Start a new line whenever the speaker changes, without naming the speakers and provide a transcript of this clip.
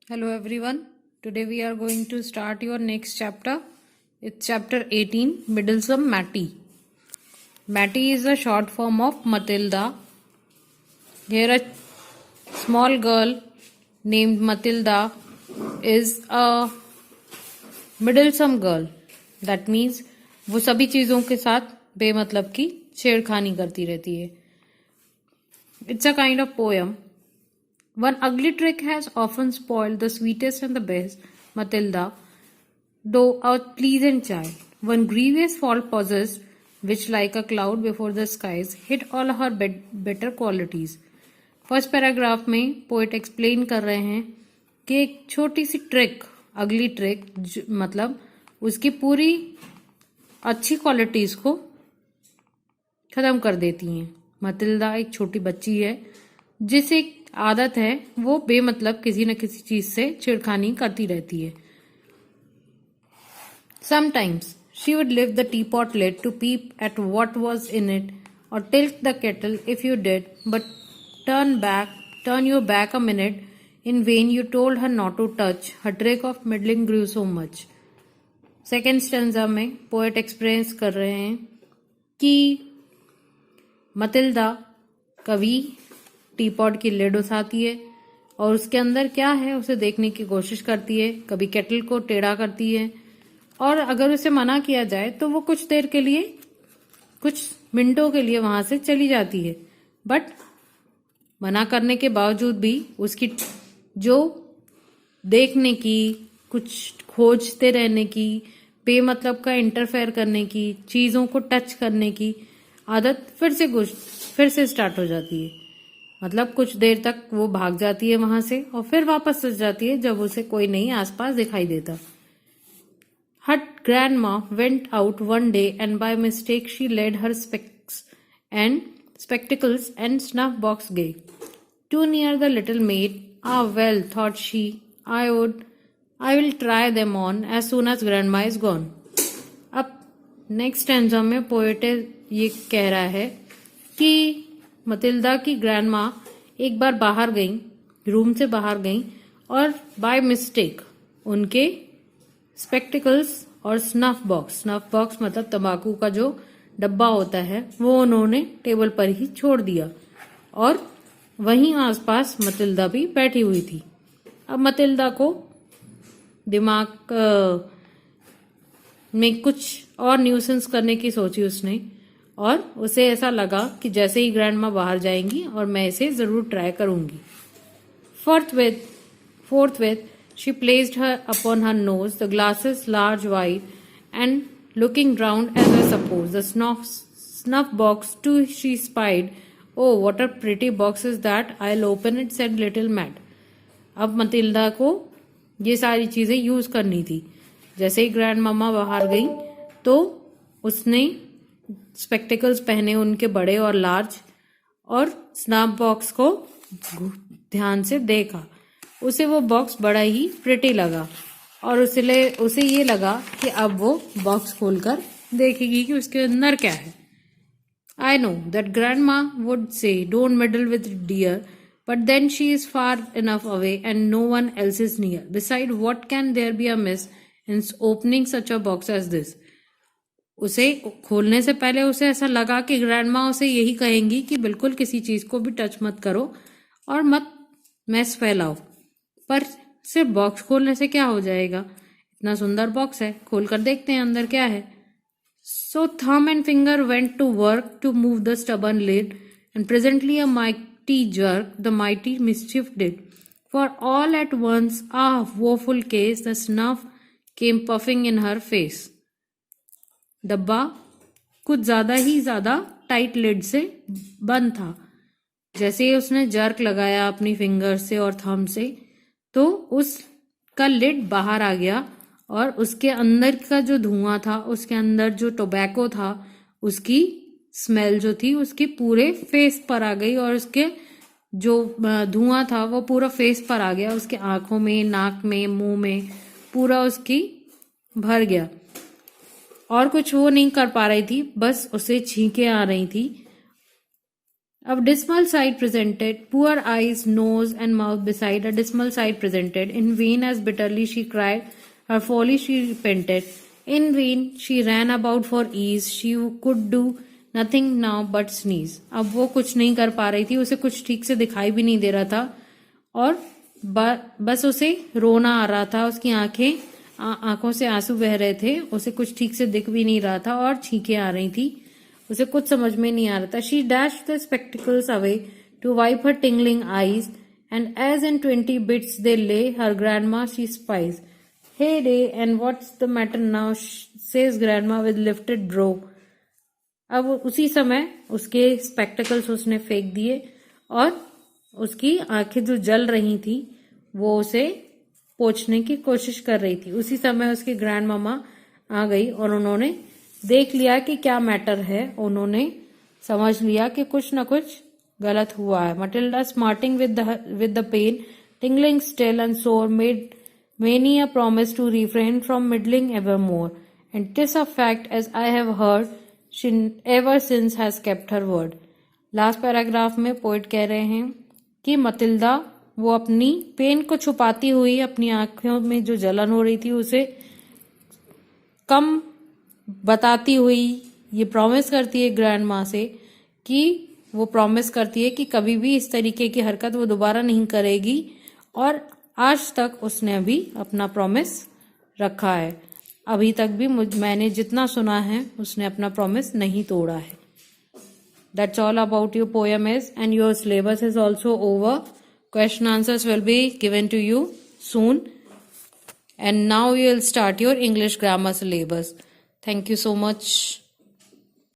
Hello everyone. Today we are going to start your next chapter. It's chapter 18, Middlesome Matty. Matty is a short form of Matilda. Here a small girl named Matilda is a middlesome girl. That means वो सभी चीजों के साथ बेमतलब की छेड़खानी करती रहती है. It's a kind of poem. One ugly trick has often spoiled the sweetest and the best, Matilda, though a pleasant child. One grievous fault possessed, which like a cloud before the skies, hid all her better qualities. First paragraph में poet explain कर रहे हैं कि एक छोटी सी trick, अगली trick, मतलब उसकी पूरी अच्छी क्वालिटीज को खत्म कर देती हैं. मतिल्दा एक छोटी बच्ची है जिसे आदत है वो बेमतलब किसी न किसी चीज से छेड़खानी करती रहती है. Sometimes she would lift the teapot lid to peep at what was in it, or tilt the kettle if you did, but turn your back a minute. In vain you told her not to touch. Her trick of meddling grew so much. Second stanza में poet express कर रहे हैं कि मतिल्दा कभी teapot की lid उठाती है और उसके अंदर क्या है उसे देखने की कोशिश करती है, कभी केटल को टेढ़ा करती है, और अगर उसे मना किया जाए तो वो कुछ देर के लिए, कुछ मिनटों के लिए वहां से चली जाती है. बट मना करने के बावजूद भी उसकी जो देखने की, कुछ खोजते रहने की, बेमतलब का इंटरफेयर करने की, चीजों को टच करने की आदत फिर से स्टार्ट हो जाती है. मतलब कुछ देर तक वो भाग जाती है वहां से और फिर वापस आ जाती है जब उसे कोई नहीं आसपास दिखाई देता. Her grandma went out one day and by mistake she laid her spectacles and snuff box gay too near the little maid. Ah well, thought she, I will try them on as soon as grandma is gone. अब next stanza में poet ये कह रहा है कि मतिल्दा की grandma एक बार बाहर गई, रूम से बाहर गई और बाय मिस्टेक उनके स्पेक्टिकल्स और स्नफ बॉक्स मतलब तंबाकू का जो डब्बा होता है वो उन्होंने टेबल पर ही छोड़ दिया और वहीं आसपास मतिल्दा भी बैठी हुई थी. अब मतिल्दा को दिमाग में कुछ और न्यूसेंस करने की सोची उसने और उसे ऐसा लगा कि जैसे ही ग्रैंडमा बाहर जाएंगी और मैं इसे जरूर ट्राई करूंगी. Forthwith, she placed her upon her nose, the glasses large wide, and looking round as I suppose, the snuff box too she spied. Oh, what a pretty box is that! I'll open it, said little Matt. अब मतिल्दा को ये सारी चीजें use करनी थी. जैसे ही grand मामा बाहर गई तो उसने स्पेक्टिकल्स पहने उनके बड़े और लार्ज और स्नैप बॉक्स को ध्यान से देखा. उसे वो बॉक्स बड़ा ही प्रिटी लगा और उसे ये लगा कि अब वो बॉक्स खोलकर देखेगी कि उसके अंदर क्या है. I know that grandma would say don't meddle with dear, but then she is far enough away and no one else is near. Besides, what can there be amiss in opening such a box as this? उसे खोलने से पहले उसे ऐसा लगा कि grandma उसे यही कहेंगी कि बिल्कुल किसी चीज को भी टच मत करो और मत मैस फैलाओ. पर सिर्फ बॉक्स खोलने से क्या हो जाएगा, इतना सुंदर बॉक्स है, खोलकर देखते हैं अंदर क्या है. So thumb and finger went to work to move the stubborn lid, and presently a mighty jerk the mighty mischief did. For all at once, ah, woeful case, the snuff came puffing in her face. डब्बा कुछ ज्यादा tight lid से बंद था. जैसे ही उसने jerk लगाया अपनी फिंगर से और थंब से तो उसका लिड बाहर आ गया और उसके अंदर का जो धुआं था, उसके अंदर जो टोबैको था, उसकी स्मेल जो थी उसकी पूरे फेस पर आ गई और उसके जो धुआं था वो पूरा फेस पर आ गया. उसके आंखों में, नाक में, मुंह में पूरा उसकी भर गया और कुछ वो नहीं कर पा रही थी, बस उसे छींके आ रही थी. A dismal sight presented, poor eyes, nose, and mouth beside a dismal sight presented. In vain as bitterly she cried, her folly she repented. In vain she ran about for ease, she could do nothing now but sneeze. अब वो कुछ नहीं कर पा रही थी, उसे कुछ ठीक से दिखाई भी नहीं दे रहा था और बस उसे रोना आ रहा था, उसकी आंखों से आंसू बह रहे थे, उसे कुछ ठीक से दिख भी नहीं रहा था और छींकें आ रही थी, उसे कुछ समझ में नहीं आ रहा था. She dashed the spectacles away to wipe her tingling eyes, and as in 20 bits they lay, her grandma she spies. Hey day, and what's the matter now? Says grandma with lifted brow. अब उसी समय उसके spectacles उसने फेंक दिए और उसकी आंखें जो जल रही थी वो उसे पोंछने की कोशिश कर रही थी. उसी समय उसकी ग्रैंड मामा आ गई और उन्होंने देख लिया कि क्या मैटर है. उन्होंने समझ लिया कि कुछ न कुछ गलत हुआ है. Matilda smarting with the pain, tingling still and sore, made many a promise to refrain from meddling evermore. And 'tis a fact, as I have heard, she ever since has kept her word. Last paragraph में poet कह रहे हैं कि Matilda वो अपनी pen को छुपाती हुई, अपनी आंखों में जो जलन हो रही थी उसे कम बताती हुई ये प्रॉमिस करती है ग्रैंड माँ से कि वो प्रॉमिस करती है कि कभी भी इस तरीके की हरकत वो दोबारा नहीं करेगी और आज तक उसने अभी अपना प्रॉमिस रखा है. अभी तक भी मैंने जितना सुना है उसने अपना प्रॉमिस नहीं तोड़ा है. That's all about your poem is, and your syllabus is also over. Question answers will be given to you soon. And now you will start your English grammar syllabus. Thank you so much.